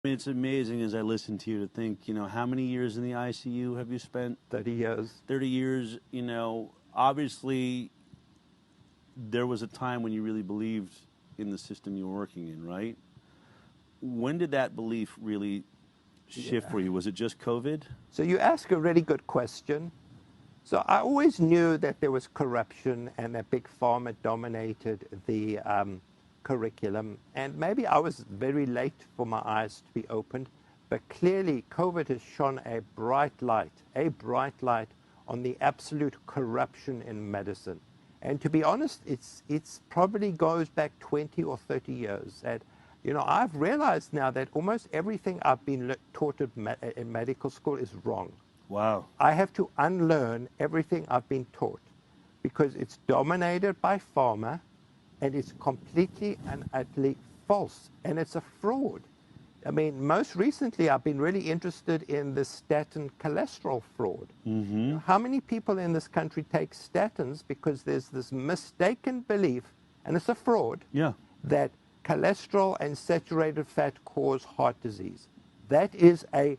It's amazing as I listen to you to think, how many years in the ICU have you spent? 30 years. 30 years, obviously there was a time when you really believed in the system you were working in, right? When did that belief really shift for you? Was it just COVID? So you ask a really good question. So I always knew that there was corruption and that Big Pharma dominated the curriculum. And maybe I was very late for my eyes to be opened, but clearly COVID has shone a bright light on the absolute corruption in medicine. And to be honest, it's probably goes back 20 or 30 years. And, I've realized now that almost everything I've been taught in medical school is wrong. Wow. I have to unlearn everything I've been taught because it's dominated by pharma and it's completely and utterly false and it's a fraud. I mean, most recently I've been really interested in the statin cholesterol fraud. Mm-hmm. How many people in this country take statins because there's this mistaken belief, and it's a fraud, that cholesterol and saturated fat cause heart disease. That is a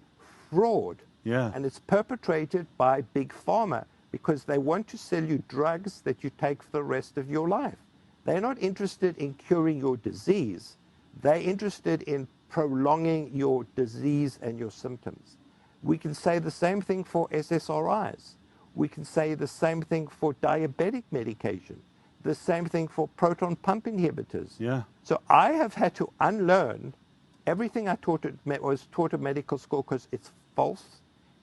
fraud. Yeah. And it's perpetrated by Big Pharma because they want to sell you drugs that you take for the rest of your life. They're not interested in curing your disease. They're interested in prolonging your disease and your symptoms. We can say the same thing for SSRIs. We can say the same thing for diabetic medication. The same thing for proton pump inhibitors. Yeah. So I have had to unlearn everything I was taught at medical school because it's false.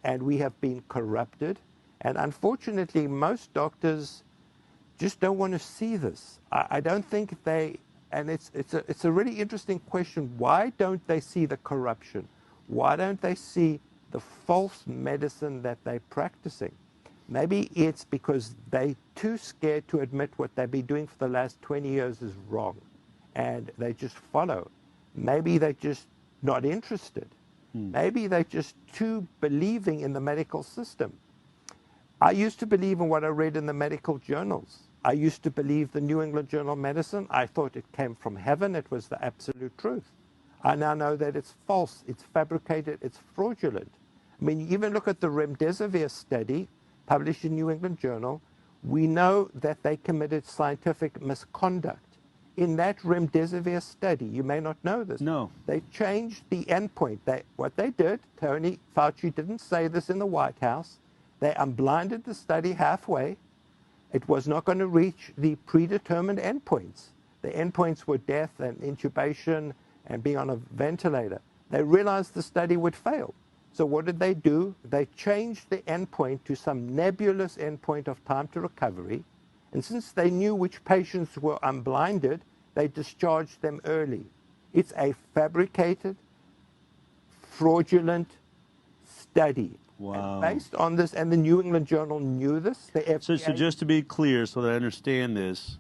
And we have been corrupted. And unfortunately, most doctors just don't want to see this. I don't think and it's a really interesting question. Why don't they see the corruption? Why don't they see the false medicine that they're practicing? Maybe it's because they're too scared to admit what they've been doing for the last 20 years is wrong. And they just follow. Maybe they're just not interested. Maybe they're just too believing in the medical system. I used to believe in what I read in the medical journals. I used to believe the New England Journal of Medicine. I thought it came from heaven. It was the absolute truth. I now know that it's false, it's fabricated, it's fraudulent. I mean, you even look at the remdesivir study published in New England Journal. We know that they committed scientific misconduct. In that remdesivir study, you may not know this. No. They changed the endpoint. What they did, Tony Fauci didn't say this in the White House, they unblinded the study halfway. It was not going to reach the predetermined endpoints. The endpoints were death and intubation and being on a ventilator. They realized the study would fail. So what did they do? They changed the endpoint to some nebulous endpoint of time to recovery. And since they knew which patients were unblinded, they discharged them early. It's a fabricated, fraudulent study. Wow. And based on this, and the New England Journal knew this, the FDA... So just to be clear, so that I understand this,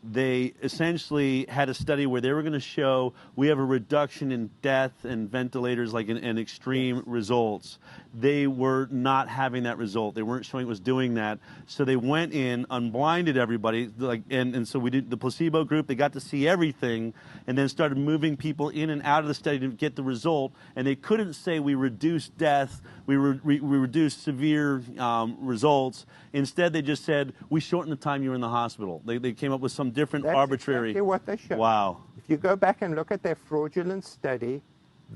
they essentially had a study where they were going to show we have a reduction in death and ventilators, like in extreme results. They were not having that result. They weren't showing it was doing that. So they went in, unblinded everybody, and so we did the placebo group. They got to see everything, and then started moving people in and out of the study to get the result. And they couldn't say we reduced death, we reduced severe results. Instead, they just said we shortened the time you were in the hospital. They came up with some different arbitrary. That's exactly what they showed. Wow. If you go back and look at their fraudulent study,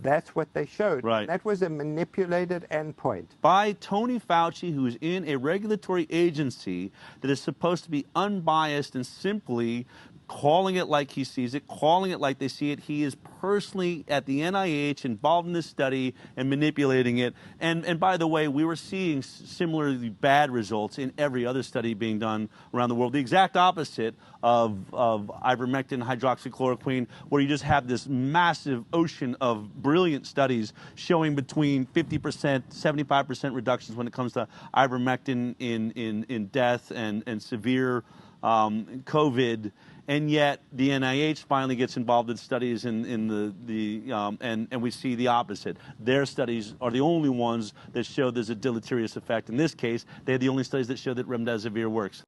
that's what they showed. Right. That was a manipulated endpoint. By Tony Fauci, who is in a regulatory agency that is supposed to be unbiased and simply calling it like he sees it, calling it like they see it. He is personally at the NIH involved in this study and manipulating it. And by the way, we were seeing similarly bad results in every other study being done around the world. The exact opposite of ivermectin, hydroxychloroquine, where you just have this massive ocean of brilliant studies showing between 50%, 75% reductions when it comes to ivermectin in death and severe COVID. And yet the NIH finally gets involved in studies and we see the opposite. Their studies are the only ones that show there's a deleterious effect. In this case, they're the only studies that show that remdesivir works.